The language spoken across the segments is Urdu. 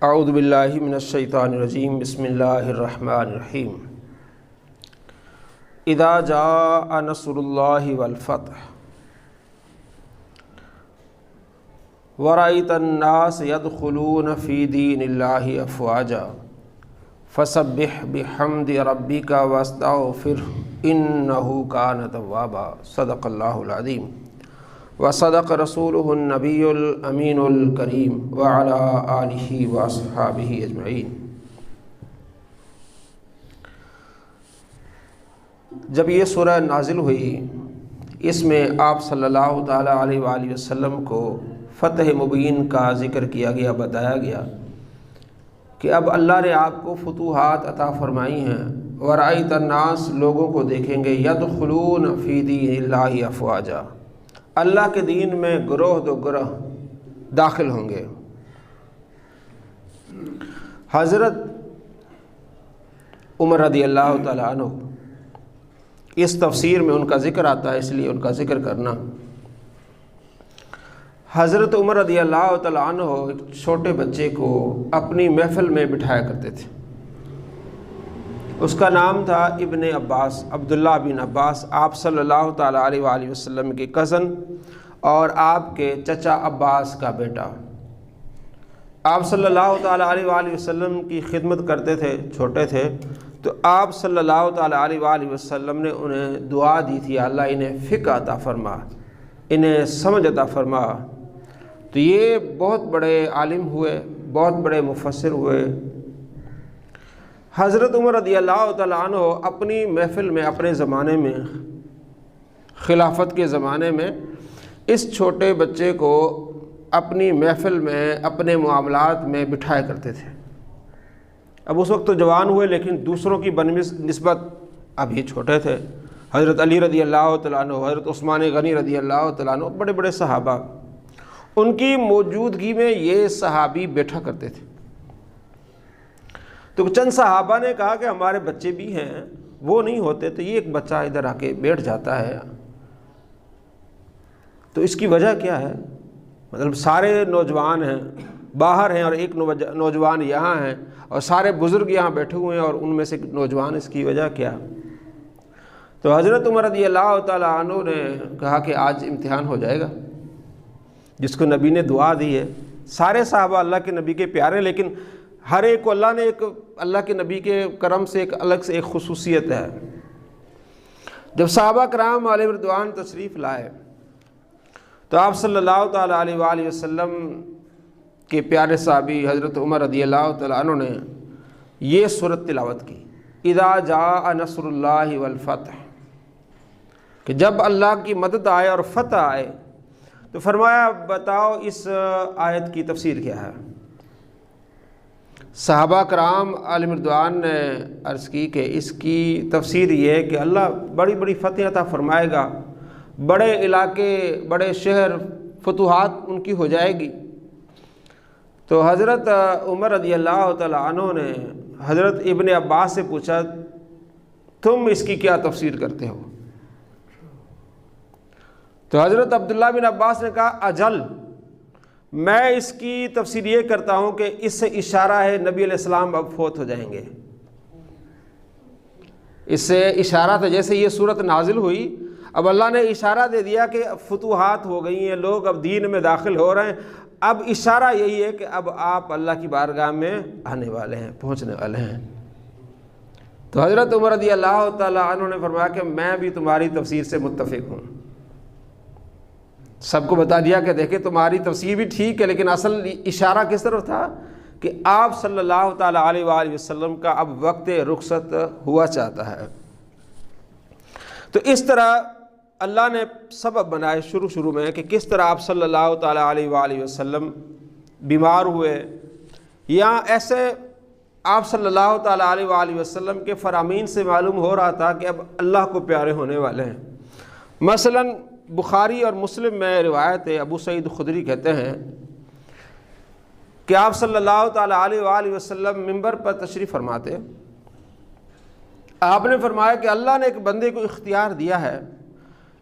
اعوذ باللہ من الشیطان الرجیم بسم اللہ الرحمن الرحیم اذا جاء نصر اللہ والفتح ورأیت الناس يدخلون فی دین اللہ افواجا فسبح بحمد ربک واستغفرہ انہ کان توابا صدق اللہ العظیم وصدق رسولہ النبی الامین الکریم وعلی آلہ واصحابہ اجمعین۔ جب یہ سورہ نازل ہوئی، اس میں آپ صلی اللہ تعالیٰ علیہ وآلہ وسلم کو فتح مبین کا ذکر کیا گیا، بتایا گیا کہ اب اللہ نے آپ کو فتوحات عطا فرمائی ہیں۔ ورأیت الناس، لوگوں کو دیکھیں گے، یدخلون فی دین اللہ افواجا، اللہ کے دین میں گروہ دو گروہ داخل ہوں گے۔ حضرت عمر رضی اللہ تعالیٰ عنہ، اس تفسیر میں ان کا ذکر آتا ہے، اس لیے ان کا ذکر کرنا۔ حضرت عمر رضی اللہ تعالیٰ عنہ ایک چھوٹے بچے کو اپنی محفل میں بٹھایا کرتے تھے۔ اس کا نام تھا ابن عباس، عبداللہ بن عباس، آپ صلی اللہ تعالیٰ علیہ وآلہ وسلم کے کزن اور آپ کے چچا عباس کا بیٹا۔ آپ صلی اللہ تعالیٰ علیہ وآلہ وسلم کی خدمت کرتے تھے، چھوٹے تھے، تو آپ صلی اللہ تعالیٰ علیہ وآلہ وسلم نے انہیں دعا دی تھی، اللہ انہیں فقہ عطا فرما، انہیں سمجھ عطا فرما۔ تو یہ بہت بڑے عالم ہوئے، بہت بڑے مفسر ہوئے۔ حضرت عمر رضی اللہ تعالیٰ عنہ اپنی محفل میں، اپنے زمانے میں، خلافت کے زمانے میں، اس چھوٹے بچے کو اپنی محفل میں، اپنے معاملات میں بٹھایا کرتے تھے۔ اب اس وقت تو جوان ہوئے، لیکن دوسروں کی بنسبت اب یہ چھوٹے تھے۔ حضرت علی رضی اللہ تعالیٰ عنہ، حضرت عثمان غنی رضی اللہ تعالیٰ عنہ، بڑے بڑے صحابہ، ان کی موجودگی میں یہ صحابی بیٹھا کرتے تھے۔ تو چند صحابہ نے کہا کہ ہمارے بچے بھی ہیں، وہ نہیں ہوتے تو یہ ایک بچہ ادھر آ کے بیٹھ جاتا ہے، تو اس کی وجہ کیا ہے؟ مطلب سارے نوجوان ہیں، باہر ہیں، اور ایک نوجوان یہاں ہیں، اور سارے بزرگ یہاں بیٹھے ہوئے ہیں، اور ان میں سے نوجوان، اس کی وجہ کیا؟ تو حضرت عمر رضی اللہ تعالیٰ عنہ نے کہا کہ آج امتحان ہو جائے گا، جس کو نبی نے دعا دی ہے۔ سارے صحابہ اللہ کے نبی کے پیارے، لیکن ہر ایک کو اللہ نے ایک، اللہ کے نبی کے کرم سے ایک الگ سے ایک خصوصیت ہے۔ جب صحابہ کرام علیہ رضوان تشریف لائے تو آپ صلی اللہ تعالیٰ علیہ وآلہ وسلم کے پیارے صحابی حضرت عمر رضی اللہ تعالیٰ عنہ نے یہ سورت تلاوت کی، اذا جاء نصر اللہ والفتح، کہ جب اللہ کی مدد آئے اور فتح آئے، تو فرمایا بتاؤ اس آیت کی تفسیر کیا ہے؟ صحابہ کرام علیہ رضوان نے عرض کی کہ اس کی تفسیر یہ ہے کہ اللہ بڑی بڑی فتح عطا فرمائے گا، بڑے علاقے، بڑے شہر، فتوحات ان کی ہو جائے گی۔ تو حضرت عمر رضی اللہ تعالیٰ عنہ نے حضرت ابن عباس سے پوچھا، تم اس کی کیا تفسیر کرتے ہو؟ تو حضرت عبداللہ بن عباس نے کہا، اجل، میں اس کی تفسیر یہ کرتا ہوں کہ اس سے اشارہ ہے نبی علیہ السلام اب فوت ہو جائیں گے۔ اس سے اشارہ تھا، جیسے یہ صورت نازل ہوئی، اب اللہ نے اشارہ دے دیا کہ فتوحات ہو گئی ہیں، لوگ اب دین میں داخل ہو رہے ہیں۔ اب اشارہ یہی ہے کہ اب آپ اللہ کی بارگاہ میں آنے والے ہیں، پہنچنے والے ہیں۔ تو حضرت عمر رضی اللہ تعالیٰ عنہ نے فرمایا کہ میں بھی تمہاری تفسیر سے متفق ہوں۔ سب کو بتا دیا کہ دیکھیں تمہاری تفسیر بھی ٹھیک ہے، لیکن اصل اشارہ کس طرف تھا کہ آپ صلی اللہ تعالیٰ علیہ وآلہ وسلم کا اب وقت رخصت ہوا چاہتا ہے۔ تو اس طرح اللہ نے سبب بنائے شروع میں کہ کس طرح آپ صلی اللہ تعالیٰ علیہ وآلہ وسلم بیمار ہوئے، یا ایسے آپ صلی اللہ تعالیٰ علیہ وآلہ وسلم کے فرامین سے معلوم ہو رہا تھا کہ اب اللہ کو پیارے ہونے والے ہیں۔ مثلاً بخاری اور مسلم میں روایت ہے، ابو سعید خدری کہتے ہیں کہ آپ صلی اللہ تعالیٰ علیہ وآلہ وسلم منبر پر تشریف فرماتے، آپ نے فرمایا کہ اللہ نے ایک بندے کو اختیار دیا ہے،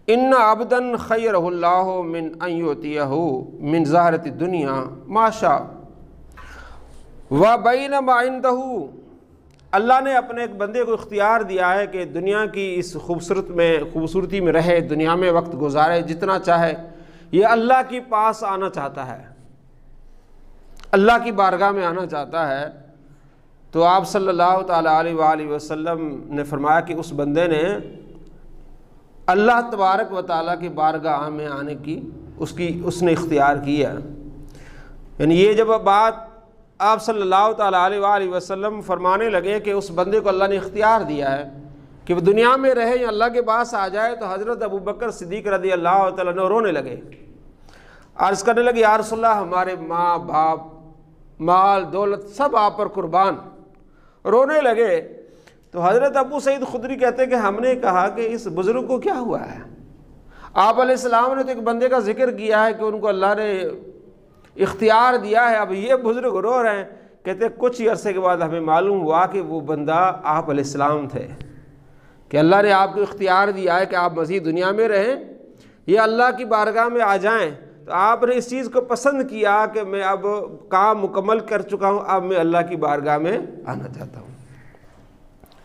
ان عبدا خیرہ اللہ من ان یؤتیہ من زہرۃ الدنیا ما شاء، وَبَيْنَ مَا عِندَهُ، اللہ نے اپنے ایک بندے کو اختیار دیا ہے کہ دنیا کی اس خوبصورتی میں رہے، دنیا میں وقت گزارے جتنا چاہے، یہ اللہ کے پاس آنا چاہتا ہے، اللہ کی بارگاہ میں آنا چاہتا ہے۔ تو آپ صلی اللہ تعالیٰ علیہ وآلہ وسلم نے فرمایا کہ اس بندے نے اللہ تبارک و تعالیٰ کی بارگاہ میں آنے کی اس نے اختیار کیا۔ یعنی یہ جب بات آپ صلی اللہ تعالیٰ علیہ وآلہ وسلم فرمانے لگے کہ اس بندے کو اللہ نے اختیار دیا ہے کہ وہ دنیا میں رہے یا اللہ کے پاس آ جائے، تو حضرت ابوبکر صدیق رضی اللہ تعالیٰ عنہ رونے لگے، عرض کرنے لگے یا رسول اللہ، ہمارے ماں باپ، مال دولت سب آپ پر قربان، رونے لگے۔ تو حضرت ابو سعید خدری کہتے ہیں کہ ہم نے کہا کہ اس بزرگ کو کیا ہوا ہے؟ آپ علیہ السلام نے تو ایک بندے کا ذکر کیا ہے کہ ان کو اللہ نے اختیار دیا ہے، اب یہ بزرگ رو رہے ہیں۔ کہتے ہیں کچھ ہی عرصے کے بعد ہمیں معلوم ہوا کہ وہ بندہ آپ علیہ السلام تھے، کہ اللہ نے آپ کو اختیار دیا ہے کہ آپ مزید دنیا میں رہیں یا اللہ کی بارگاہ میں آ جائیں۔ تو آپ نے اس چیز کو پسند کیا کہ میں اب کام مکمل کر چکا ہوں، اب میں اللہ کی بارگاہ میں آنا چاہتا ہوں۔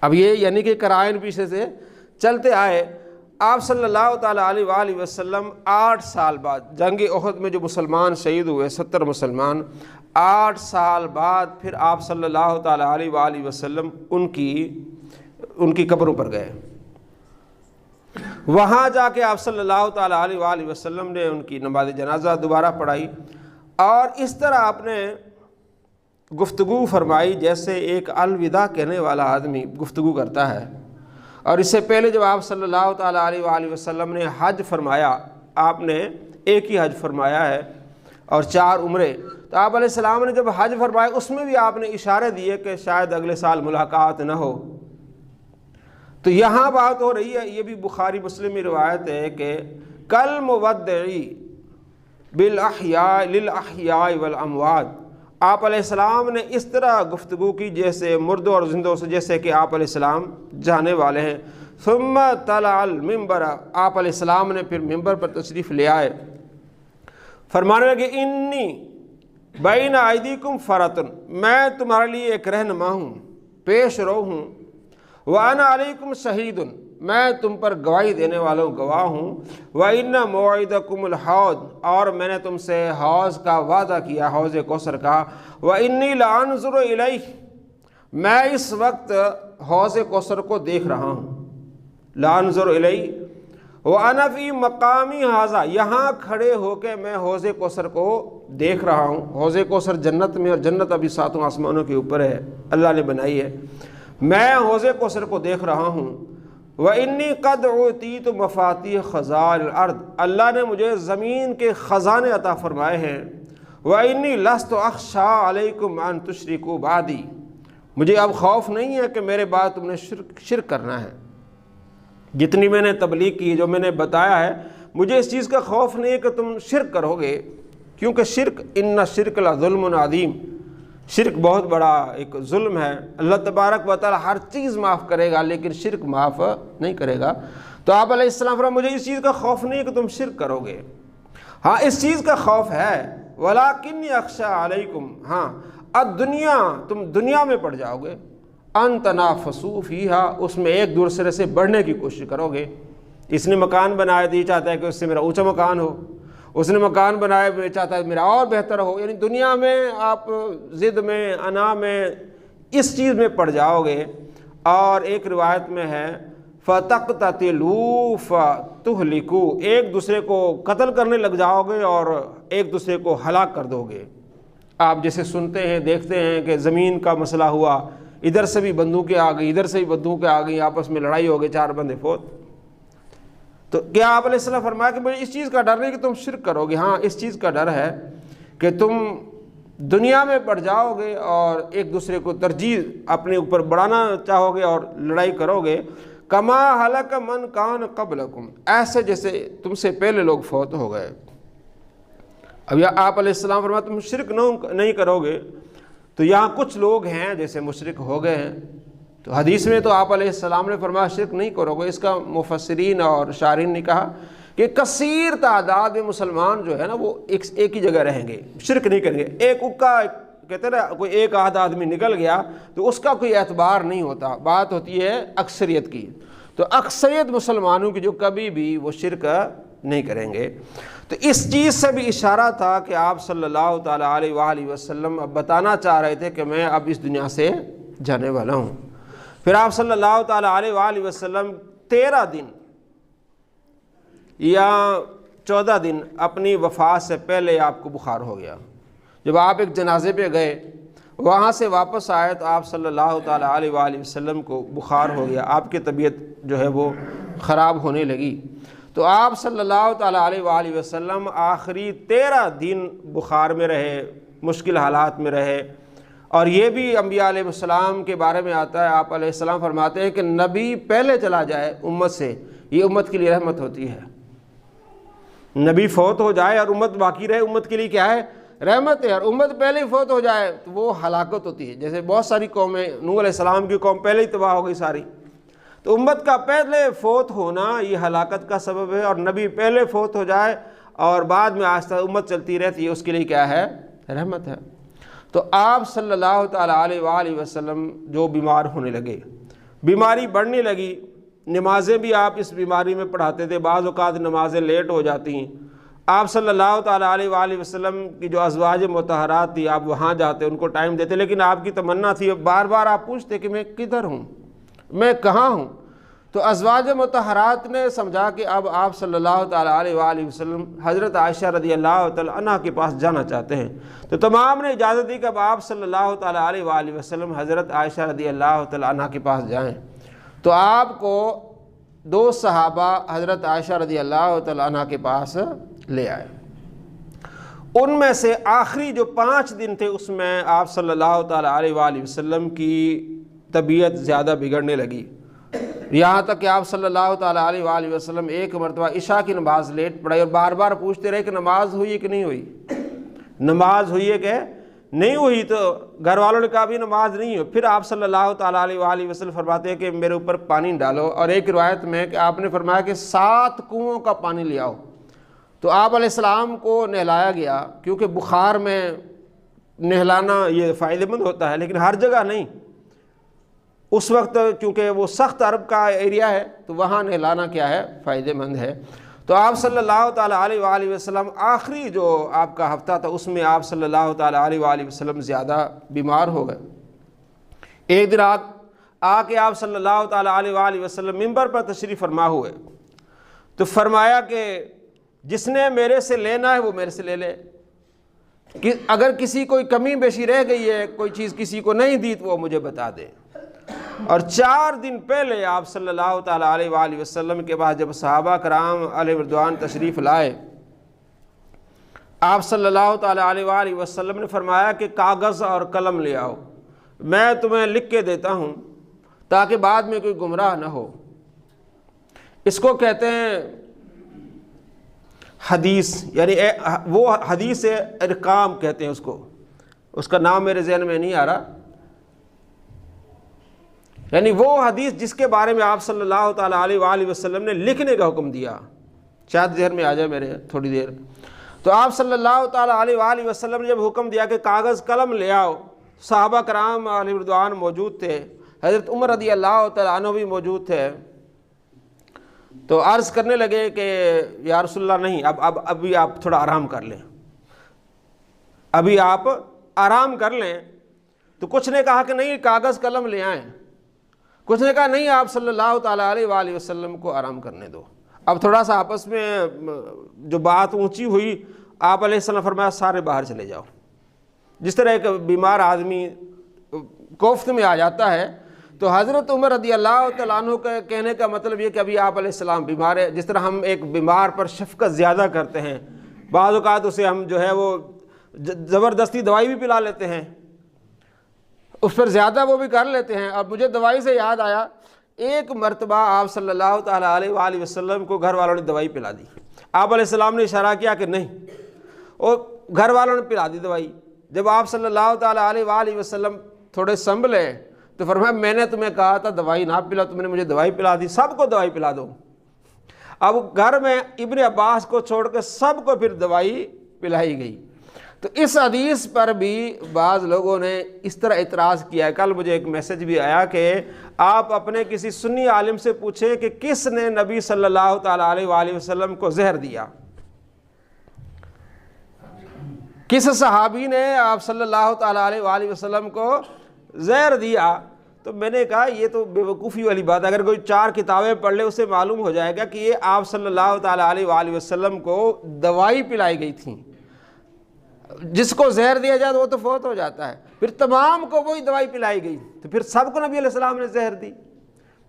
اب یہ یعنی کہ قرائن پیچھے سے چلتے آئے۔ آپ صلی اللہ تعالیٰ علیہ وآلہ وسلم 8 سال بعد جنگ احد میں جو مسلمان شہید ہوئے، 70 مسلمان، 8 سال بعد پھر آپ صلی اللہ تعالیٰ علیہ وآلہ وسلم ان کی قبروں پر گئے۔ وہاں جا کے آپ صلی اللہ تعالیٰ علیہ وآلہ وسلم نے ان کی نماز جنازہ دوبارہ پڑھائی، اور اس طرح آپ نے گفتگو فرمائی جیسے ایک الوداع کہنے والا آدمی گفتگو کرتا ہے۔ اور اس سے پہلے جب آپ صلی اللہ تعالیٰ علیہ وآلہ وسلم نے حج فرمایا، آپ نے ایک ہی حج فرمایا ہے اور 4 عمرے، تو آپ علیہ السلام نے جب حج فرمایا اس میں بھی آپ نے اشارے دیے کہ شاید اگلے سال ملاقات نہ ہو۔ تو یہاں بات ہو رہی ہے، یہ بھی بخاری مسلم میں روایت ہے کہ کل مودعی بالاحیاء للاحیاء والاموات، آپ علیہ السلام نے اس طرح گفتگو کی جیسے مردوں اور زندوں سے، جیسے کہ آپ علیہ السلام جانے والے ہیں۔ ثم طلع المنبر، آپ علیہ السلام نے پھر ممبر پر تشریف لے آئے، فرمانے لگے انی بین ایدیکم فرطن، میں تمہارے لیے ایک رہنما ہوں، پیش رو ہوں، وانا علیکم شہید، میں تم پر گواہی دینے والوں گواہ ہوں، وَإِنَّ مَوْعِدَكُمُ الْحَوْض، اور میں نے تم سے حوض کا وعدہ کیا، حوض کوثر کا، وَإِنِّي لَأَنظُرُ إِلَيْهِ، میں اس وقت حوض کوثر کو دیکھ رہا ہوں، لَأَنظُرُ إِلَيْهِ وَأَنَا فِي مَقَامِي هَذَا، یہاں کھڑے ہو کے میں حوض کوثر کو دیکھ رہا ہوں۔ حوض کوثر جنت میں، اور جنت ابھی 7 آسمانوں کے اوپر ہے، اللہ نے بنائی ہے۔ میں حوض کوثر کو دیکھ رہا ہوں۔ وَإِنِّي قَدْ أُوتِيتُ مَفَاتِيحَ خَزَائِنِ الْأَرْضِ، اللہ نے مجھے زمین کے خزانے عطا فرمائے ہیں۔ وَإِنِّي لَسْتُ أَخْشَىٰ عَلَيْكُمْ أَن تُشْرِكُوا بَعْدِي، مجھے اب خوف نہیں ہے کہ میرے بعد تم نے شرک کرنا ہے۔ جتنی میں نے تبلیغ کی، جو میں نے بتایا ہے، مجھے اس چیز کا خوف نہیں ہے کہ تم شرک کرو گے، کیونکہ شرک ان الشرک لظلم عظیم، شرک بہت بڑا ایک ظلم ہے۔ اللہ تبارک و تعالی ہر چیز معاف کرے گا لیکن شرک معاف نہیں کرے گا۔ تو آپ علیہ السلام فرمایا مجھے اس چیز کا خوف نہیں ہے کہ تم شرک کرو گے، ہاں اس چیز کا خوف ہے، وَلَٰكِنِّي أَخْشَىٰ عَلَيْكُمْ، ہاں الدنیا، تم دنیا میں پڑ جاؤ گے، أَن تَنَافَسُوا فِيهَا، اس میں ایک دوسرے سے بڑھنے کی کوشش کرو گے۔ اس نے مکان بنایا تو یہ چاہتا ہے کہ اس سے میرا اونچا مکان ہو، اس نے مکان بنایا میں چاہتا ہے میرا اور بہتر ہو، یعنی دنیا میں آپ ضد میں، انا میں، اس چیز میں پڑ جاؤ گے۔ اور ایک روایت میں ہے فَتَقْتَتِلُوا فَتُهْلِكُوا، ایک دوسرے کو قتل کرنے لگ جاؤ گے اور ایک دوسرے کو ہلاک کر دو گے۔ آپ جیسے سنتے ہیں، دیکھتے ہیں کہ زمین کا مسئلہ ہوا، ادھر سے بھی بندوقیں آ گئی، ادھر سے بھی بندوقیں آ گئی، آپس میں لڑائی ہو گئی، 4 بندے فوت۔ تو کیا آپ علیہ السلام فرمایا کہ مجھے اس چیز کا ڈر نہیں کہ تم شرک کرو گے، ہاں اس چیز کا ڈر ہے کہ تم دنیا میں پڑ جاؤ گے اور ایک دوسرے کو ترجیح اپنے اوپر بڑھانا چاہو گے اور لڑائی کرو گے۔ کما ہلک من کان قبلکم، ایسے جیسے تم سے پہلے لوگ فوت ہو گئے۔ اب آپ علیہ السلام فرمایا تم شرک نہیں کرو گے، تو یہاں کچھ لوگ ہیں جیسے مشرک ہو گئے ہیں، تو حدیث میں تو آپ علیہ السلام نے فرمایا شرک نہیں کرو گے، اس کا مفسرین اور شارحین نے کہا کہ کثیر تعداد میں مسلمان جو ہے نا وہ ایک ہی جگہ رہیں گے، شرک نہیں کریں گے، ایک اکا کہتے ہیں نا کوئی ایک آدھ آدمی نکل گیا تو اس کا کوئی اعتبار نہیں ہوتا، بات ہوتی ہے اکثریت کی۔ تو اکثریت مسلمانوں کی جو کبھی بھی وہ شرک نہیں کریں گے۔ تو اس چیز سے بھی اشارہ تھا کہ آپ صلی اللہ تعالیٰ علیہ وآلہ وسلم اب بتانا چاہ رہے تھے کہ میں اب اس دنیا سے جانے والا ہوں۔ پھر آپ صلی اللہ تعالیٰ علیہ وآلہ وسلم 13 دن یا 14 دن اپنی وفات سے پہلے آپ کو بخار ہو گیا۔ جب آپ ایک جنازے پہ گئے، وہاں سے واپس آئے تو آپ صلی اللہ تعالیٰ علیہ وآلہ وسلم کو بخار ہو گیا، آپ کی طبیعت جو ہے وہ خراب ہونے لگی۔ تو آپ صلی اللہ تعالیٰ علیہ وآلہ وسلم آخری 13 دن بخار میں رہے، مشکل حالات میں رہے۔ اور یہ بھی انبیاء علیہ السلام کے بارے میں آتا ہے، آپ علیہ السلام فرماتے ہیں کہ نبی پہلے چلا جائے امت سے، یہ امت کے لیے رحمت ہوتی ہے۔ نبی فوت ہو جائے اور امت باقی رہے، امت کے لیے کیا ہے؟ رحمت ہے۔ اور امت پہلے ہی فوت ہو جائے تو وہ ہلاکت ہوتی ہے۔ جیسے بہت ساری قومیں، نوح علیہ السلام کی قوم پہلے ہی تباہ ہو گئی ساری، تو امت کا پہلے فوت ہونا یہ ہلاکت کا سبب ہے۔ اور نبی پہلے فوت ہو جائے اور بعد میں آہستہ امت چلتی رہتی ہے، اس کے لیے کیا ہے؟ رحمت ہے۔ تو آپ صلی اللہ تعالیٰ علیہ وآلہ وسلم جو بیمار ہونے لگے، بیماری بڑھنے لگی، نمازیں بھی آپ اس بیماری میں پڑھاتے تھے، بعض اوقات نمازیں لیٹ ہو جاتی ہیں۔ آپ صلی اللہ تعالیٰ علیہ وآلہ وسلم کی جو ازواج مطہرات تھی، آپ وہاں جاتے، ان کو ٹائم دیتے، لیکن آپ کی تمنا تھی، بار بار آپ پوچھتے کہ میں کدھر ہوں، میں کہاں ہوں؟ تو ازواج مطہرات نے سمجھا کہ اب آپ صلی اللہ تعالیٰ علیہ وآلہ وسلم حضرت عائشہ رضی اللہ تعالیٰ عنہ کے پاس جانا چاہتے ہیں، تو تمام نے اجازت دی کہ اب آپ صلی اللہ تعالیٰ علیہ وآلہ وسلم حضرت عائشہ رضی اللہ تعالیٰ عنہ کے پاس جائیں۔ تو آپ کو 2 صحابہ حضرت عائشہ رضی اللہ تعالیٰ عنہ کے پاس لے آئے۔ ان میں سے آخری جو 5 دن تھے اس میں آپ صلی اللہ تعالیٰ علیہ وآلہ وسلم کی طبیعت زیادہ بگڑنے لگی، یہاں تک کہ آپ صلی اللہ تعالیٰ علیہ وآلہ وسلم ایک مرتبہ عشاء کی نماز لیٹ پڑھائی اور بار بار پوچھتے رہے کہ نماز ہوئی ہے کہ نہیں ہوئی، نماز ہوئی ہے کہ نہیں ہوئی۔ تو گھر والوں نے کہا بھی نماز نہیں ہوئی۔ پھر آپ صلی اللہ تعالیٰ علیہ وآلہ وسلم فرماتے ہیں کہ میرے اوپر پانی ڈالو، اور ایک روایت میں کہ آپ نے فرمایا کہ 7 کنوؤں کا پانی لے آؤ۔ تو آپ علیہ السلام کو نہلایا گیا، کیونکہ بخار میں نہلانا یہ فائدہ مند ہوتا ہے، لیکن ہر جگہ نہیں۔ اس وقت چونکہ وہ سخت عرب کا ایریا ہے تو وہاں نہلانا کیا ہے؟ فائدہ مند ہے۔ تو آپ صلی اللہ تعالیٰ علیہ وآلہ وسلم آخری جو آپ کا ہفتہ تھا اس میں آپ صلی اللہ تعالیٰ علیہ وآلہ وسلم زیادہ بیمار ہو گئے۔ ایک دن آ کے آپ صلی اللہ تعالیٰ علیہ وآلہ وسلم منبر پر تشریف فرما ہوئے، تو فرمایا کہ جس نے میرے سے لینا ہے وہ میرے سے لے لے، اگر کسی کوئی کمی بیشی رہ گئی ہے، کوئی چیز کسی کو نہیں دی تو وہ مجھے بتا دے۔ اور 4 دن پہلے آپ صلی اللہ تعالیٰ علیہ وآلہ وسلم کے بعد جب صحابہ کرام علیہ رضوان تشریف لائے، آپ صلی اللہ تعالیٰ علیہ وآلہ وسلم نے فرمایا کہ کاغذ اور قلم لے آؤ، میں تمہیں لکھ کے دیتا ہوں تاکہ بعد میں کوئی گمراہ نہ ہو۔ اس کو کہتے ہیں حدیث، یعنی وہ حدیث ارقام کہتے ہیں اس کو، اس کا نام میرے ذہن میں نہیں آ رہا، یعنی وہ حدیث جس کے بارے میں آپ صلی اللہ تعالیٰ علیہ وآلہ وسلم نے لکھنے کا حکم دیا، شاید ذہن میں آ جائے میرے تھوڑی دیر۔ تو آپ صلی اللہ تعالیٰ علیہ وآلہ وسلم نے جب حکم دیا کہ کاغذ قلم لے آؤ، صحابہ کرام علیہ رضوان موجود تھے، حضرت عمر رضی اللہ تعالیٰ عنہ بھی موجود تھے، تو عرض کرنے لگے کہ یا رسول اللہ نہیں، ابھی آپ تھوڑا آرام کر لیں، ابھی آپ آرام کر لیں۔ تو کچھ نے کہا کہ نہیں کاغذ قلم لے آئیں، کچھ نے کہا نہیں آپ صلی اللہ تعالیٰ علیہ وآلہ وسلم کو آرام کرنے دو۔ اب تھوڑا سا آپس میں جو بات اونچی ہوئی، آپ علیہ السلام فرمایا سارے باہر چلے جاؤ۔ جس طرح ایک بیمار آدمی کوفت میں آ جاتا ہے، تو حضرت عمر رضی اللہ تعالیٰ عنہ کے کہنے کا مطلب یہ کہ ابھی آپ علیہ السلام بیمار ہے۔ جس طرح ہم ایک بیمار پر شفقت زیادہ کرتے ہیں، بعض اوقات اسے ہم جو ہے وہ زبردستی دوائی بھی پلا لیتے ہیں، اس پر زیادہ وہ بھی کر لیتے ہیں۔ اب مجھے دوائی سے یاد آیا، ایک مرتبہ آپ صلی اللہ تعالیٰ علیہ وآلہ وسلم کو گھر والوں نے دوائی پلا دی، آپ علیہ السلام نے اشارہ کیا کہ نہیں، اور گھر والوں نے پلا دی دوائی۔ جب آپ صلی اللہ تعالیٰ علیہ وآلہ وسلم تھوڑے سنبھلے تو فرمایا میں نے تمہیں کہا تھا دوائی نہ پلا، تم نے مجھے دوائی پلا دی، سب کو دوائی پلا دو۔ اب گھر میں ابن عباس کو چھوڑ کے سب کو پھر دوائی پلائی گئی۔ تو اس حدیث پر بھی بعض لوگوں نے اس طرح اعتراض کیا ہے۔ کل مجھے ایک میسج بھی آیا کہ آپ اپنے کسی سنی عالم سے پوچھیں کہ کس نے نبی صلی اللہ تعالیٰ علیہ وآلہ وسلم کو زہر دیا، کس صحابی نے آپ صلی اللہ تعالیٰ علیہ وآلہ وسلم کو زہر دیا؟ تو میں نے کہا یہ تو بے وقوفی والی بات ہے، اگر کوئی 4 کتابیں پڑھ لے اسے معلوم ہو جائے گا کہ یہ آپ صلی اللہ تعالیٰ علیہ وآلہ وسلم کو دوائی پلائی گئی تھی، جس کو زہر دیا جائے تو وہ تو فوت ہو جاتا ہے، پھر تمام کو وہی دوائی پلائی گئی تو پھر سب کو نبی علیہ السلام نے زہر دی۔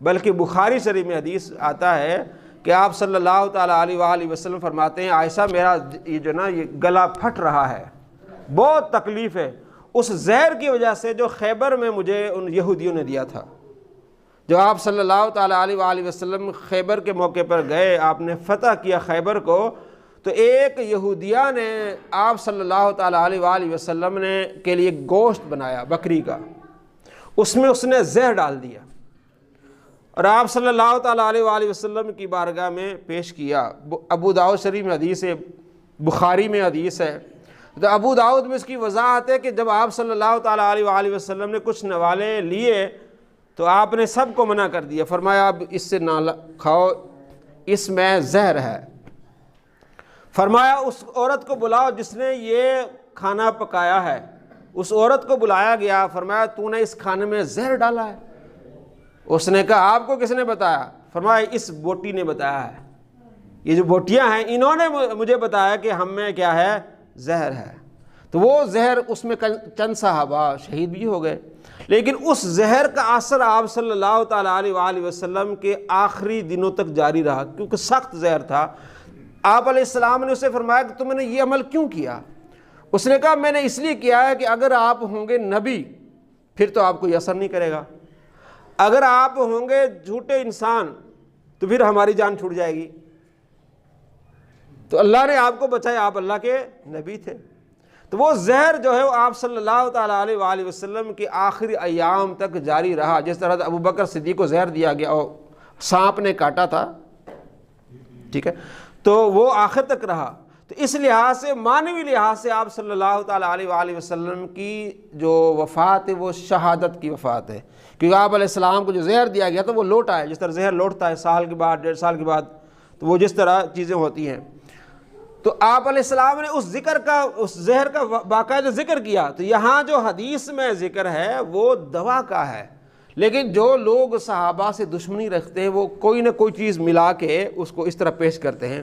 بلکہ بخاری شریف میں حدیث آتا ہے کہ آپ صلی اللہ تعالیٰ علیہ وآلہ وسلم فرماتے ہیں عائشہ میرا یہ جو نا یہ گلا پھٹ رہا ہے، بہت تکلیف ہے اس زہر کی وجہ سے جو خیبر میں مجھے ان یہودیوں نے دیا تھا۔ جو آپ صلی اللہ تعالیٰ علیہ وآلہ وسلم خیبر کے موقع پر گئے، آپ نے فتح کیا خیبر کو، تو ایک یہودیہ نے آپ صلی اللہ تعالیٰ علیہ وآلہ وسلم نے کے لیے گوشت بنایا بکری کا، اس میں اس نے زہر ڈال دیا اور آپ صلی اللہ تعالیٰ علیہ وآلہ وسلم کی بارگاہ میں پیش کیا۔ ابو داؤد شریف میں حدیث ہے، بخاری میں حدیث ہے۔ تو ابو داؤد میں اس کی وضاحت ہے کہ جب آپ صلی اللہ تعالیٰ علیہ وآلہ وسلم نے کچھ نوالے لیے تو آپ نے سب کو منع کر دیا، فرمایا اب اس سے نہ کھاؤ، اس میں زہر ہے۔ فرمایا اس عورت کو بلاؤ جس نے یہ کھانا پکایا ہے، اس عورت کو بلایا گیا، فرمایا تو نے اس کھانے میں زہر ڈالا ہے؟ اس نے کہا آپ کو کس نے بتایا؟ فرمایا اس بوٹی نے بتایا ہے، یہ جو بوٹیاں ہیں انہوں نے مجھے بتایا کہ ہم میں کیا ہے، زہر ہے۔ تو وہ زہر اس میں چند صحابہ شہید بھی ہو گئے، لیکن اس زہر کا اثر آپ صلی اللہ تعالیٰ علیہ وآلہ وسلم کے آخری دنوں تک جاری رہا، کیونکہ سخت زہر تھا۔ آپ علیہ السلام نے اسے فرمایا کہ تم نے یہ عمل کیوں کیا؟ اس نے کہا میں نے اس لیے کیا ہے کہ اگر آپ ہوں گے نبی پھر تو آپ کو یہ اثر نہیں کرے گا، اگر آپ ہوں گے جھوٹے انسان تو پھر ہماری جان چھوٹ جائے گی۔ تو اللہ نے آپ کو بچایا، آپ اللہ کے نبی تھے۔ تو وہ زہر جو ہے وہ آپ صلی اللہ تعالیٰ علیہ وآلہ وسلم کے آخری ایام تک جاری رہا۔ جس طرح ابو بکر صدیق کو زہر دیا گیا اور سانپ نے کاٹا تھا، ٹھیک ہے، تو وہ آخر تک رہا۔ تو اس لحاظ سے معنوی لحاظ سے آپ صلی اللہ تعالیٰ علیہ وآلہ وسلم کی جو وفات ہے وہ شہادت کی وفات ہے، کیونکہ آپ علیہ السلام کو جو زہر دیا گیا تو وہ لوٹ آئے، جس طرح زہر لوٹتا ہے سال کے بعد 1.5 سال کے بعد، تو وہ جس طرح چیزیں ہوتی ہیں۔ تو آپ علیہ السلام نے اس ذکر کا، اس زہر کا باقاعدہ ذکر کیا۔ تو یہاں جو حدیث میں ذکر ہے وہ دوا کا ہے، لیکن جو لوگ صحابہ سے دشمنی رکھتے ہیں وہ کوئی نہ کوئی چیز ملا کے اس کو اس طرح پیش کرتے ہیں۔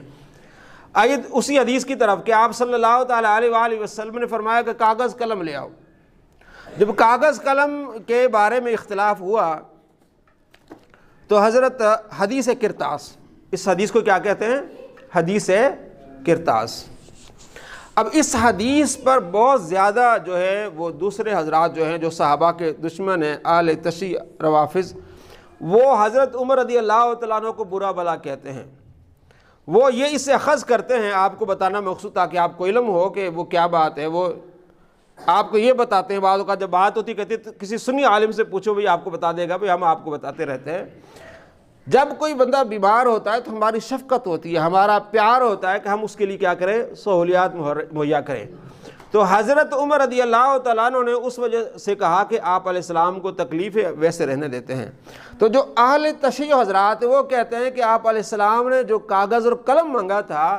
آئیے اسی حدیث کی طرف کہ آپ صلی اللہ تعالیٰ علیہ وآلہ وسلم نے فرمایا کہ کاغذ قلم لے آؤ۔ جب کاغذ قلم کے بارے میں اختلاف ہوا تو حضرت حدیث کرتاس، اس حدیث کو کیا کہتے ہیں؟ حدیث کرتاس۔ اب اس حدیث پر بہت زیادہ جو ہے وہ دوسرے حضرات جو ہیں جو صحابہ کے دشمن ہیں، اہل تشیع روافض، وہ حضرت عمر رضی اللہ تعالیٰ عنہ کو برا بلا کہتے ہیں۔ وہ یہ اس سے اخذ کرتے ہیں، آپ کو بتانا مقصود تاکہ آپ کو علم ہو کہ وہ کیا بات ہے۔ وہ آپ کو یہ بتاتے ہیں، بعض اوقات جب بات ہوتی کہتے کسی سنی عالم سے پوچھو بھئی آپ کو بتا دے گا، بھئی ہم آپ کو بتاتے رہتے ہیں۔ جب کوئی بندہ بیمار ہوتا ہے تو ہماری شفقت ہوتی ہے، ہمارا پیار ہوتا ہے کہ ہم اس کے لیے کیا کریں، سہولیات مہیا کریں۔ تو حضرت عمر رضی اللہ تعالیٰ عنہ نے اس وجہ سے کہا کہ آپ علیہ السلام کو تکلیف ہے ویسے رہنے دیتے ہیں۔ تو جو اہل تشیع حضرات وہ کہتے ہیں کہ آپ علیہ السلام نے جو کاغذ اور قلم مانگا تھا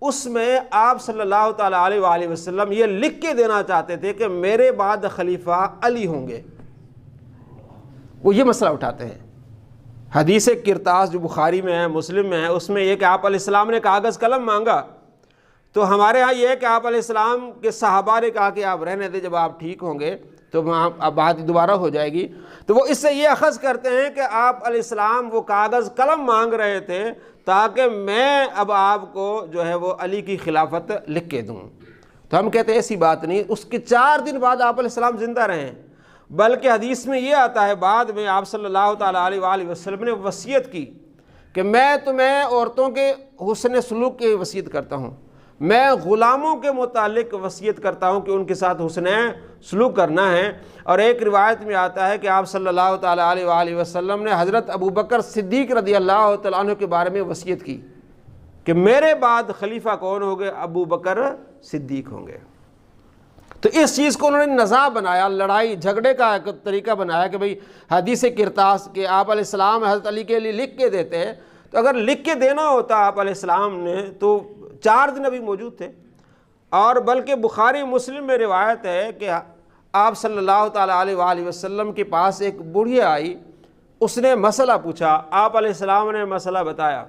اس میں آپ صلی اللہ تعالیٰ علیہ وآلہ وسلم یہ لکھ کے دینا چاہتے تھے کہ میرے بعد خلیفہ علی ہوں گے۔ وہ یہ مسئلہ اٹھاتے ہیں۔ حدیث کرتاس جو بخاری میں ہے، مسلم میں ہے، اس میں یہ کہ آپ علیہ السلام نے کاغذ قلم مانگا، تو ہمارے ہاں یہ ہے کہ آپ علیہ السلام کے صحابہ نے کہا کہ آپ رہنے دیں، جب آپ ٹھیک ہوں گے تو اب بات دوبارہ ہو جائے گی۔ تو وہ اس سے یہ اخذ کرتے ہیں کہ آپ علیہ السلام وہ کاغذ قلم مانگ رہے تھے تاکہ میں اب آپ کو جو ہے وہ علی کی خلافت لکھ کے دوں۔ تو ہم کہتے ہیں ایسی بات نہیں، اس کے 4 دن بعد آپ علیہ السلام زندہ رہے، بلکہ حدیث میں یہ آتا ہے بعد میں آپ صلی اللہ تعالیٰ علیہ وآلہ وسلم نے وصیت کی کہ میں تمہیں عورتوں کے حسن سلوک کی وصیت کرتا ہوں، میں غلاموں کے متعلق وصیت کرتا ہوں کہ ان کے ساتھ حسن سلوک کرنا ہے۔ اور ایک روایت میں آتا ہے کہ آپ صلی اللہ تعالیٰ علیہ وآلہ وسلم نے حضرت ابو بکر صدیق رضی اللہ تعالیٰ عنہ کے بارے میں وصیت کی کہ میرے بعد خلیفہ کون ہوں گے؟ ابو بکر صدیق ہوں گے۔ تو اس چیز کو انہوں نے نزاع بنایا، لڑائی جھگڑے کا ایک طریقہ بنایا کہ بھئی حدیث کرتاس کہ آپ علیہ السلام حضرت علی کے لیے لکھ کے دیتے ہیں، تو اگر لکھ کے دینا ہوتا آپ علیہ السلام نے تو 4 دن ابھی موجود تھے۔ اور بلکہ بخاری مسلم میں روایت ہے کہ آپ صلی اللہ تعالیٰ علیہ وآلہ وسلم کے پاس ایک بڑھیا آئی، اس نے مسئلہ پوچھا، آپ علیہ السلام نے مسئلہ بتایا،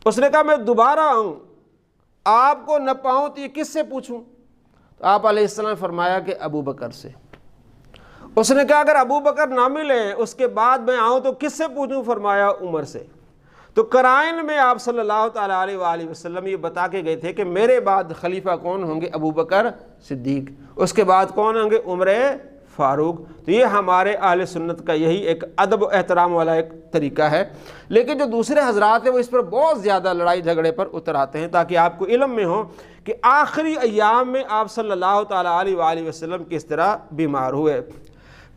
اس نے کہا میں دوبارہ آؤں آپ کو نہ پاؤں تو یہ کس سے پوچھوں؟ تو آپ علیہ السلام نے فرمایا کہ ابو بکر سے۔ اس نے کہا اگر ابو بکر نہ ملے اس کے بعد میں آؤں تو کس سے پوچھوں؟ فرمایا عمر سے۔ تو قرائن میں آپ صلی اللہ تعالیٰ علیہ وآلہ وسلم یہ بتا کے گئے تھے کہ میرے بعد خلیفہ کون ہوں گے؟ ابو بکر صدیق، اس کے بعد کون ہوں گے؟ عمر فاروق۔ تو یہ ہمارے اہل سنت کا یہی ایک ادب و احترام والا ایک طریقہ ہے۔ لیکن جو دوسرے حضرات ہیں وہ اس پر بہت زیادہ لڑائی جھگڑے پر اتر آتے ہیں، تاکہ آپ کو علم میں ہو کہ آخری ایام میں آپ صلی اللہ تعالیٰ علیہ وآلہ وسلم کس طرح بیمار ہوئے۔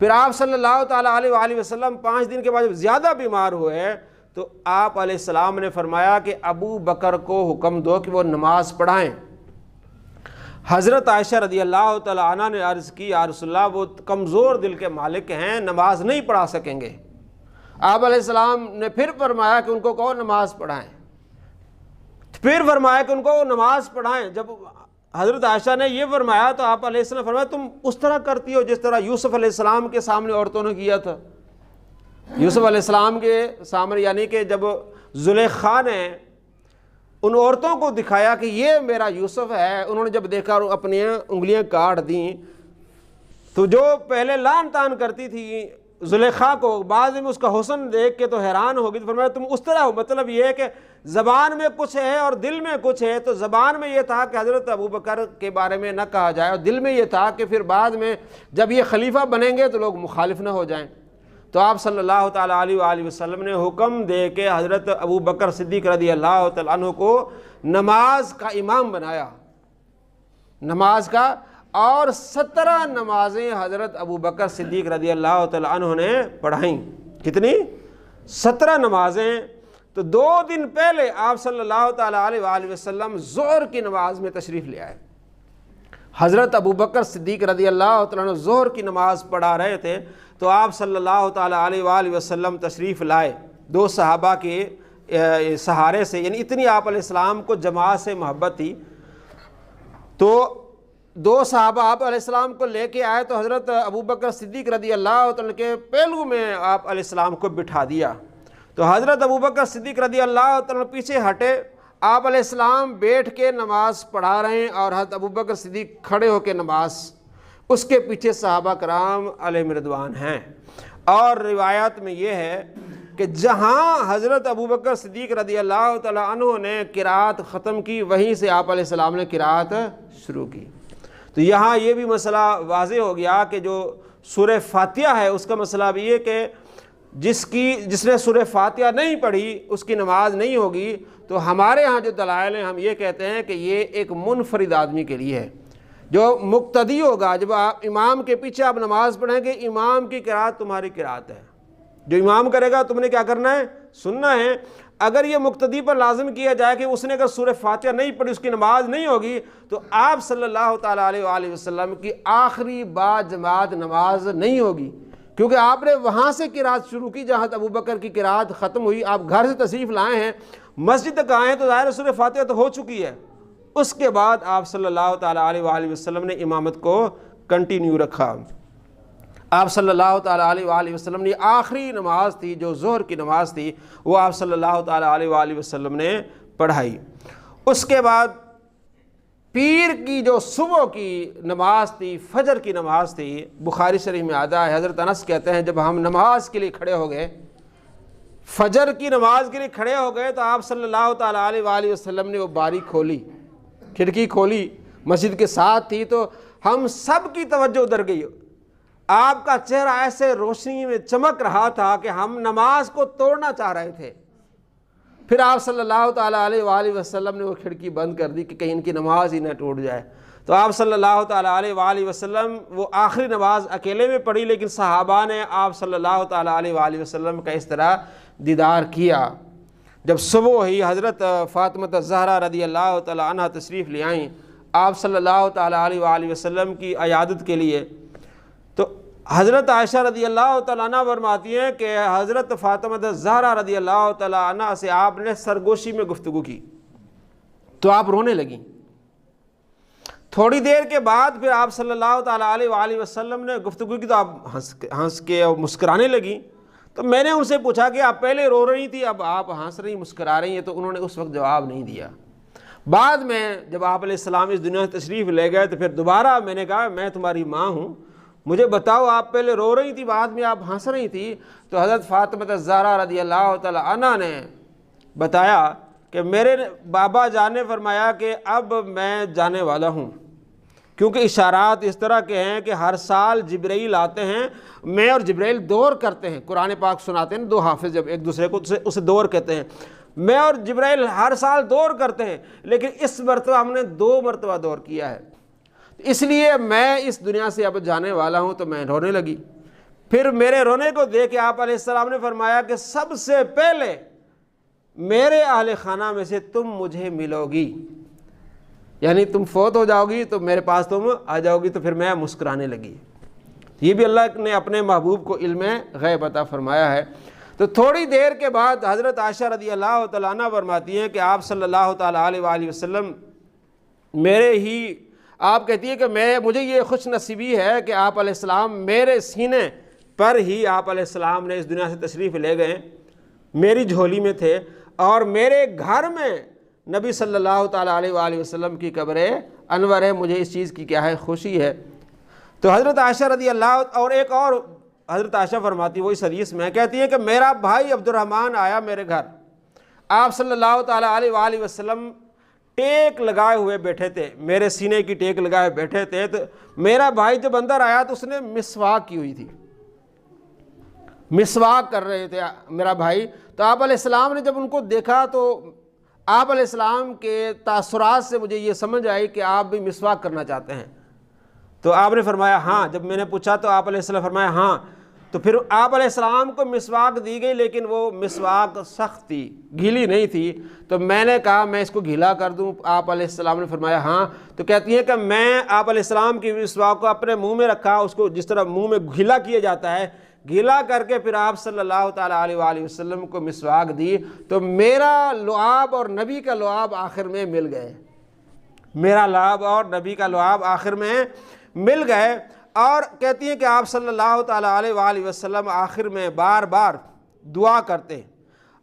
پھر آپ صلی اللہ تعالیٰ علیہ وآلہ وسلم 5 دن کے بعد جب زیادہ بیمار ہوئے تو آپ علیہ السلام نے فرمایا کہ ابو بکر کو حکم دو کہ وہ نماز پڑھائیں۔ حضرت عائشہ رضی اللہ تعالیٰ عنہ نے عرض کی یا رسول اللہ وہ کمزور دل کے مالک ہیں، نماز نہیں پڑھا سکیں گے۔ آپ علیہ السلام نے پھر فرمایا کہ ان کو کہو نماز پڑھائیں، پھر فرمایا کہ ان کو نماز پڑھائیں۔ جب حضرت عائشہ نے یہ فرمایا تو آپ علیہ السلام نے فرمایا تم اس طرح کرتی ہو جس طرح یوسف علیہ السلام کے سامنے عورتوں نے کیا تھا۔ یوسف علیہ السلام کے سامنے یعنی کہ جب زلیخا نے ان عورتوں کو دکھایا کہ یہ میرا یوسف ہے، انہوں نے جب دیکھا اور اپنی انگلیاں کاٹ دیں، تو جو پہلے لان تان کرتی تھی زلیخا کو بعد میں اس کا حسن دیکھ کے تو حیران ہوگی، تو فرمایا تم اس طرح ہو۔ مطلب یہ ہے کہ زبان میں کچھ ہے اور دل میں کچھ ہے۔ تو زبان میں یہ تھا کہ حضرت ابو بکر کے بارے میں نہ کہا جائے، اور دل میں یہ تھا کہ پھر بعد میں جب یہ خلیفہ بنیں گے تو لوگ مخالف نہ ہو جائیں۔ تو آپ صلی اللہ تعالیٰ علیہ وآلہ وسلم نے حکم دے کے حضرت ابو بکر صدیق رضی اللہ تعالیٰ عنہ کو نماز کا امام بنایا، نماز کا، اور 17 نمازیں حضرت ابو بکر صدیق رضی اللہ تعالیٰ عنہ نے پڑھائیں۔ کتنی؟ 17 نمازیں۔ تو 2 دن پہلے آپ صلی اللہ تعالیٰ علیہ وآلہ وسلم ظہر کی نماز میں تشریف لے آئے۔ حضرت ابو بکر صدیق رضی اللہ تعالیٰ عنہ ظہر کی نماز پڑھا رہے تھے تو آپ صلی اللہ تعالیٰ علیہ وآلہ وسلم تشریف لائے 2 صحابہ کے سہارے سے، یعنی اتنی آپ علیہ السلام کو جماعت سے محبت تھی۔ تو 2 صحابہ آپ علیہ السلام کو لے کے آئے تو حضرت ابو بکر صدیق رضی اللہ تعالیٰ کے پہلو میں آپ علیہ السلام کو بٹھا دیا۔ تو حضرت ابو بکر صدیق رضی اللہ تعالیٰ پیچھے ہٹے، آپ علیہ السلام بیٹھ کے نماز پڑھا رہے ہیں اور حضرت ابو بکر صدیق کھڑے ہو کے نماز، اس کے پیچھے صحابہ کرام علیہم رضوان ہیں۔ اور روایات میں یہ ہے کہ جہاں حضرت ابو بکر صدیق رضی اللہ تعالیٰ عنہ نے قرات ختم کی وہیں سے آپ علیہ السلام نے قرات شروع کی۔ تو یہاں یہ بھی مسئلہ واضح ہو گیا کہ جو سورہ فاتحہ ہے اس کا مسئلہ بھی یہ کہ جس نے سورہ فاتحہ نہیں پڑھی اس کی نماز نہیں ہوگی۔ تو ہمارے ہاں جو دلائل ہیں ہم یہ کہتے ہیں کہ یہ ایک منفرد آدمی کے لیے ہے، جو مقتدی ہوگا۔ جب آپ امام کے پیچھے آپ نماز پڑھیں گے، امام کی قرات تمہاری قرات ہے، جو امام کرے گا تم نے کیا کرنا ہے؟ سننا ہے۔ اگر یہ مقتدی پر لازم کیا جائے کہ اس نے اگر سورہ فاتحہ نہیں پڑھی اس کی نماز نہیں ہوگی، تو آپ صلی اللہ تعالیٰ علیہ وآلہ وسلم کی آخری با جماعت نماز نہیں ہوگی، کیونکہ آپ نے وہاں سے قرات شروع کی جہاں ابو بکر کی قرات ختم ہوئی۔ آپ گھر سے تشریف لائے ہیں، مسجد تک آئے ہیں تو ظاہر سورہ فاتحہ تو ہو چکی ہے۔ اس کے بعد آپ صلی اللہ تعالیٰ علیہ وآلہ وسلم نے امامت کو کنٹینیو رکھا۔ آپ صلی اللہ تعالیٰ علیہ وآلہ وسلم نے آخری نماز تھی جو ظہر کی نماز تھی، وہ آپ صلی اللہ تعالیٰ علیہ وآلہ وسلم نے پڑھائی۔ اس کے بعد پیر کی جو صبح کی نماز تھی، فجر کی نماز تھی، بخاری شریف میں آتا ہے، حضرت انس کہتے ہیں جب ہم نماز کے لیے کھڑے ہو گئے، فجر کی نماز کے لیے کھڑے ہو گئے، تو آپ صلی اللہ تعالیٰ علیہ وآلہ وسلم نے وہ باری کھولی، کھڑکی کھولی، مسجد کے ساتھ تھی، تو ہم سب کی توجہ ادھر گئی۔ آپ کا چہرہ ایسے روشنی میں چمک رہا تھا کہ ہم نماز کو توڑنا چاہ رہے تھے۔ پھر آپ صلی اللہ تعالیٰ علیہ وآلہ وسلم نے وہ کھڑکی بند کر دی کہ کہیں ان کی نماز ہی نہ ٹوٹ جائے۔ تو آپ صلی اللہ تعالیٰ علیہ وآلہ وسلم وہ آخری نماز اکیلے میں پڑھی، لیکن صحابہ نے آپ صلی اللہ تعالیٰ علیہ وآلہ وسلم کا اس طرح دیدار کیا۔ جب صبح ہی حضرت فاطمہ الزہرا رضی اللہ تعالیٰ عنہ تشریف لے آئیں، آپ صلی اللہ تعالیٰ علیہ وآلہ وسلم کی عیادت کے لیے۔ تو حضرت عائشہ رضی اللہ تعالیٰ عنہ فرماتی ہیں کہ حضرت فاطمہ الزہرا رضی اللہ تعالیٰ عنہ سے آپ نے سرگوشی میں گفتگو کی تو آپ رونے لگیں۔ تھوڑی دیر کے بعد پھر آپ صلی اللہ تعالیٰ علیہ وآلہ وسلم نے گفتگو کی تو آپ ہنس کے اور مسکرانے لگیں۔ تو میں نے ان سے پوچھا کہ آپ پہلے رو رہی تھی، اب آپ ہنس رہی مسکرا رہی ہیں، تو انہوں نے اس وقت جواب نہیں دیا۔ بعد میں جب آپ علیہ السلام اس دنیا سے تشریف لے گئے تو پھر دوبارہ میں نے کہا میں تمہاری ماں ہوں، مجھے بتاؤ آپ پہلے رو رہی تھی بعد میں آپ ہنس رہی تھی؟ تو حضرت فاطمہ الزہرا رضی اللہ تعالی عنہ نے بتایا کہ میرے بابا جان نے فرمایا کہ اب میں جانے والا ہوں، کیونکہ اشارات اس طرح کے ہیں کہ ہر سال جبرائیل آتے ہیں، میں اور جبرائیل دور کرتے ہیں، قرآن پاک سناتے ہیں، دو حافظ جب ایک دوسرے کو اسے دور کہتے ہیں، میں اور جبرائیل ہر سال دور کرتے ہیں، لیکن اس مرتبہ ہم نے 2 مرتبہ دور کیا ہے، اس لیے میں اس دنیا سے اب جانے والا ہوں۔ تو میں رونے لگی۔ پھر میرے رونے کو دیکھ کے آپ علیہ السلام نے فرمایا کہ سب سے پہلے میرے اہل خانہ میں سے تم مجھے ملو گی، یعنی تم فوت ہو جاؤ گی تو میرے پاس تم آ جاؤ گی۔ تو پھر میں مسکرانے لگی۔ یہ بھی اللہ نے اپنے محبوب کو علم غیب عطا فرمایا ہے۔ تو تھوڑی دیر کے بعد حضرت عائشہ رضی اللہ تعالیٰ عنہ فرماتی ہیں کہ آپ صلی اللہ تعالیٰ علیہ وآلہ وسلم آپ کہتی ہے کہ مجھے یہ خوش نصیبی ہے کہ آپ علیہ السلام میرے سینے پر ہی آپ علیہ السلام نے اس دنیا سے تشریف لے گئے، میری جھولی میں تھے، اور میرے گھر میں نبی صلی اللہ تعالیٰ علیہ وآلہ وسلم کی قبر انور ہے، مجھے اس چیز کی کیا ہے خوشی ہے۔ تو حضرت عائشہ رضی اللہ اور ایک اور حضرت عائشہ فرماتی وہ اس حدیث میں کہتی ہے کہ میرا بھائی عبد الرحمن آیا میرے گھر، آپ صلی اللہ تعالیٰ علیہ وآلہ وسلم ٹیک لگائے ہوئے بیٹھے تھے، میرے سینے کی ٹیک لگائے بیٹھے تھے۔ تو میرا بھائی جب اندر آیا تو اس نے مسواک کی ہوئی تھی، مسواک کر رہے تھے میرا بھائی۔ تو آپ علیہ السلام نے جب ان کو دیکھا تو آپ علیہ السلام کے تاثرات سے مجھے یہ سمجھ آئی کہ آپ بھی مسواک کرنا چاہتے ہیں۔ تو آپ نے فرمایا ہاں، جب میں نے پوچھا تو آپ علیہ السلام فرمایا ہاں۔ تو پھر آپ علیہ السلام کو مسواک دی گئی، لیکن وہ مسواک سخت تھی، گیلی نہیں تھی۔ تو میں نے کہا میں اس کو گیلا کر دوں؟ آپ علیہ السلام نے فرمایا ہاں۔ تو کہتی ہیں کہ میں آپ علیہ السلام کی مسواک کو اپنے منہ میں رکھا، اس کو جس طرح منہ میں گیلا کیا جاتا ہے، گیلا کر کے پھر آپ صلی اللہ تعالیٰ علیہ وآلہ وسلم کو مسواک دی۔ تو میرا لعاب اور نبی کا لعاب آخر میں مل گئے، میرا لعاب اور نبی کا لعاب آخر میں مل گئے۔ اور کہتی ہیں کہ آپ صلی اللہ تعالیٰ علیہ وآلہ وسلم آخر میں بار بار دعا کرتے،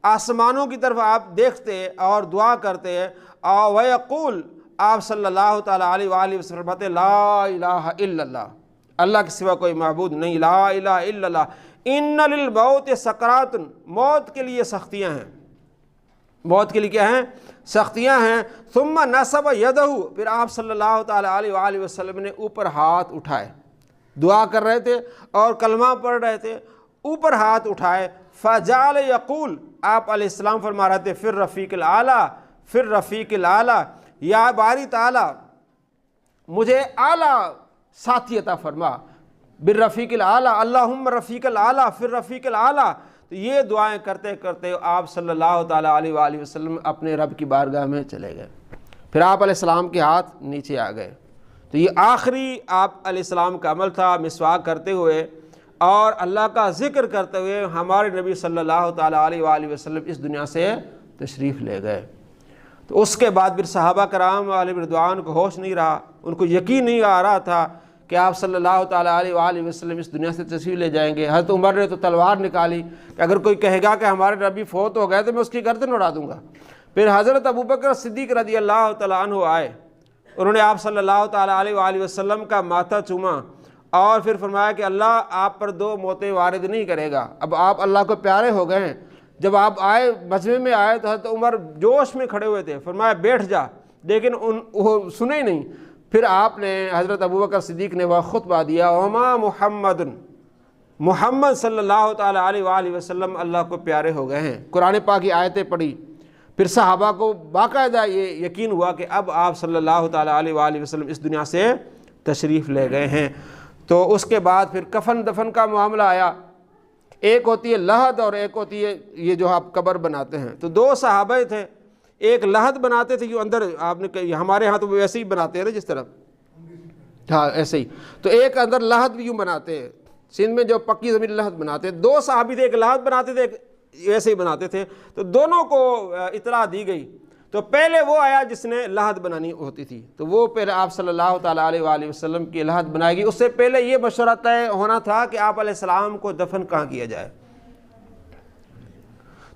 آسمانوں کی طرف آپ دیکھتے اور دعا کرتے، اور وَيَقُول آپ صلی اللہ تعالیٰ علیہ وآلہ وسلم فرماتے لا الہ الا اللہ، اللہ کے سوا کوئی معبود نہیں، لا الہ الا اللہ، ان للموت سکرات، موت کے لیے سختیاں ہیں، موت کے لیے کیا ہیں؟ سختیاں ہیں۔ ثم نصب یدہ، پھر آپ صلی اللہ تعالیٰ علیہ وآلہ وسلم نے اوپر ہاتھ اٹھائے، دعا کر رہے تھے اور کلمہ پڑھ رہے تھے، اوپر ہاتھ اٹھائے، فجعل یقول، آپ علیہ السلام فرما رہے تھے فی الرفیق الاعلیٰ، فی الرفیق الاعلیٰ، یا باری تعالیٰ مجھے اعلیٰ ساتھی عطا فرما، بالرفیق الاعلیٰ، اللہم رفیق الاعلیٰ، فی الرفیق الاعلیٰ۔ تو یہ دعائیں کرتے کرتے آپ صلی اللہ تعالیٰ علیہ وآلہ وسلم اپنے رب کی بارگاہ میں چلے گئے، پھر آپ علیہ السلام کے ہاتھ نیچے آ گئے۔ تو یہ آخری آپ علیہ السلام کا عمل تھا، مسواک کرتے ہوئے اور اللہ کا ذکر کرتے ہوئے ہمارے نبی صلی اللہ تعالیٰ علیہ وآلہ وسلم اس دنیا سے تشریف لے گئے۔ تو اس کے بعد پھر صحابہ کرام علیہ رضوان کو ہوش نہیں رہا، ان کو یقین نہیں آ رہا تھا کہ آپ صلی اللہ تعالیٰ علیہ وآلہ وسلم اس دنیا سے تشریف لے جائیں گے۔ حضرت عمر نے تو تلوار نکالی کہ اگر کوئی کہے گا کہ ہمارے نبی فوت ہو گئے تو میں اس کی گردن اڑا دوں گا۔ پھر حضرت ابوبکر صدیق رضی اللہ تعالیٰ عنہ آئے، انہوں نے آپ صلی اللہ تعالیٰ علیہ وآلہ وسلم کا ماتھا چوما اور پھر فرمایا کہ اللہ آپ پر 2 موتیں وارد نہیں کرے گا، اب آپ اللہ کو پیارے ہو گئے ہیں۔ جب آپ آئے مجمع میں آئے تو حضرت عمر جوش میں کھڑے ہوئے تھے، فرمایا بیٹھ جا، لیکن وہ سنے ہی نہیں۔ پھر آپ نے حضرت ابوبکر صدیق نے وہ خطبہ دیا، وما محمد، محمد صلی اللہ تعالیٰ علیہ وآلہ وسلم اللہ کو پیارے ہو گئے ہیں، قرآن پاک کی آیتیں پڑھی۔ پھر صحابہ کو باقاعدہ یہ یقین ہوا کہ اب آپ صلی اللہ تعالیٰ علیہ وآلہ وسلم اس دنیا سے تشریف لے گئے ہیں۔ تو اس کے بعد پھر کفن دفن کا معاملہ آیا، ایک ہوتی ہے لحد اور ایک ہوتی ہے یہ جو آپ قبر بناتے ہیں۔ تو 2 صحابہ تھے، ایک لحد بناتے تھے، جو اندر آپ نے ہمارے ہاں تو ویسے ہی بناتے ہیں نا جس طرح، ہاں ایسے ہی، تو ایک اندر لحد بھی یوں بناتے ہیں، سندھ میں جو پکی زمین لحد بناتے ہیں، 2 صحابی تھے، ایک لحد بناتے تھے ایک ایسے ہی بناتے تھے، تو دونوں کو اطلاع دی گئی، تو پہلے وہ آیا جس نے لحد بنانی ہوتی تھی، تو وہ پہلے آپ صلی اللہ تعالیٰ علیہ وآلہ وسلم کی لحد بنائے گی۔ اس سے پہلے یہ مشورہ طے ہونا تھا کہ آپ علیہ السلام کو دفن کہاں کیا جائے۔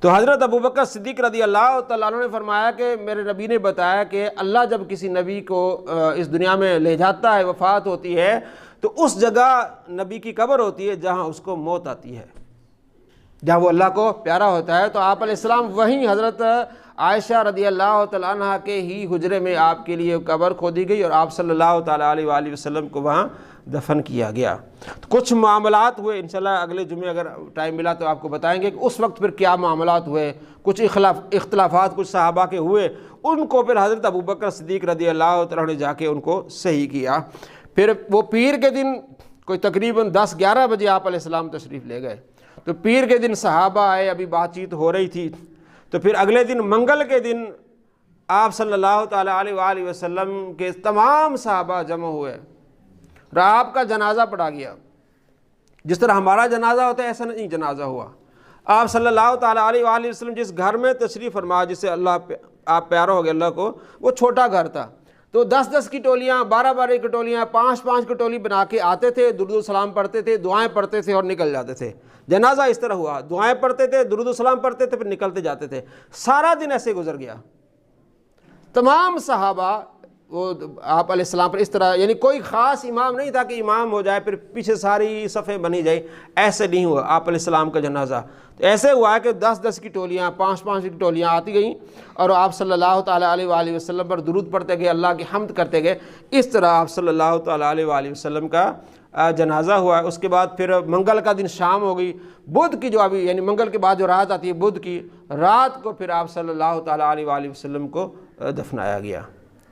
تو حضرت ابوبکر صدیق رضی اللہ تعالیٰ عنہ نے فرمایا کہ میرے نبی نے بتایا کہ اللہ جب کسی نبی کو اس دنیا میں لے جاتا ہے، وفات ہوتی ہے، تو اس جگہ نبی کی قبر ہوتی ہے جہاں اس کو موت آتی ہے، جہاں وہ اللہ کو پیارا ہوتا ہے۔ تو آپ علیہ السلام وہیں حضرت عائشہ رضی اللہ تعالیٰ عنہ کے ہی حجرے میں آپ کے لیے قبر کھودی گئی، اور آپ صلی اللہ تعالیٰ علیہ وآلہ وسلم کو وہاں دفن کیا گیا۔ تو کچھ معاملات ہوئے، انشاءاللہ اگلے جمعے اگر ٹائم ملا تو آپ کو بتائیں گے کہ اس وقت پھر کیا معاملات ہوئے، کچھ اختلافات کچھ صحابہ کے ہوئے، ان کو پھر حضرت ابوبکر صدیق رضی اللہ تعالیٰ نے جا کے ان کو صحیح کیا۔ پھر وہ پیر کے دن کوئی تقریباً 10-11 بجے آپ علیہ السلام تشریف لے گئے، تو پیر کے دن صحابہ آئے، ابھی بات چیت ہو رہی تھی، تو پھر اگلے دن منگل کے دن آپ صلی اللہ تعالیٰ علیہ وآلہ وسلم کے تمام صحابہ جمع ہوئے، اور آپ کا جنازہ پڑھا گیا۔ جس طرح ہمارا جنازہ ہوتا ہے ایسا نہیں جنازہ ہوا۔ آپ صلی اللہ تعالیٰ علیہ وآلہ وسلم جس گھر میں تشریف فرما، جس سے آپ پیارا ہو گئے اللہ کو، وہ چھوٹا گھر تھا، تو 10-10 کی ٹولیاں، 12-12 کی ٹولیاں، 5-5 کی ٹولی بنا کے آتے تھے، درود و سلام پڑھتے تھے، دعائیں پڑھتے تھے اور نکل جاتے تھے۔ جنازہ اس طرح ہوا، دعائیں پڑھتے تھے، درود و سلام پڑھتے تھے، پھر نکلتے جاتے تھے۔ سارا دن ایسے گزر گیا۔ تمام صحابہ وہ آپ علیہ السلام پر اس طرح، یعنی کوئی خاص امام نہیں تھا کہ امام ہو جائے پھر پیچھے ساری صفیں بنی جائے، ایسے نہیں ہوا آپ علیہ السلام کا جنازہ۔ تو ایسے ہوا کہ 10-10 کی ٹولیاں، 5-5 کی ٹولیاں آتی گئیں، اور آپ صلی اللہ تعالیٰ علیہ وآلہ وسلم پر درود پڑھتے گئے، اللہ کی حمد کرتے گئے۔ اس طرح آپ صلی اللہ تعالیٰ علیہ وآلہ وسلم کا جنازہ ہوا۔ اس کے بعد پھر منگل کا دن شام ہو گئی، بدھ کی جو ابھی یعنی منگل کے بعد جو رات آتی ہے بدھ کی رات کو، پھر آپ صلی اللہ تعالیٰ علیہ وآلہ وسلم کو دفنایا گیا۔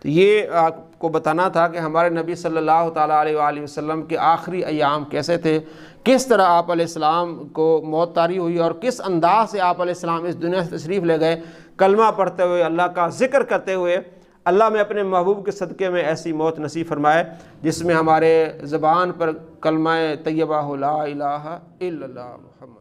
تو یہ آپ کو بتانا تھا کہ ہمارے نبی صلی اللہ تعالیٰ علیہ وآلہ وسلم کے آخری ایام کیسے تھے، کس طرح آپ علیہ السلام کو موت طاری ہوئی، اور کس انداز سے آپ علیہ السلام اس دنیا سے تشریف لے گئے، کلمہ پڑھتے ہوئے، اللہ کا ذکر کرتے ہوئے۔ اللہ میں اپنے محبوب کے صدقے میں ایسی موت نصیب فرمائے جس میں ہمارے زبان پر کلمہ طیبہ ہو لا الہ الا اللہ محمد۔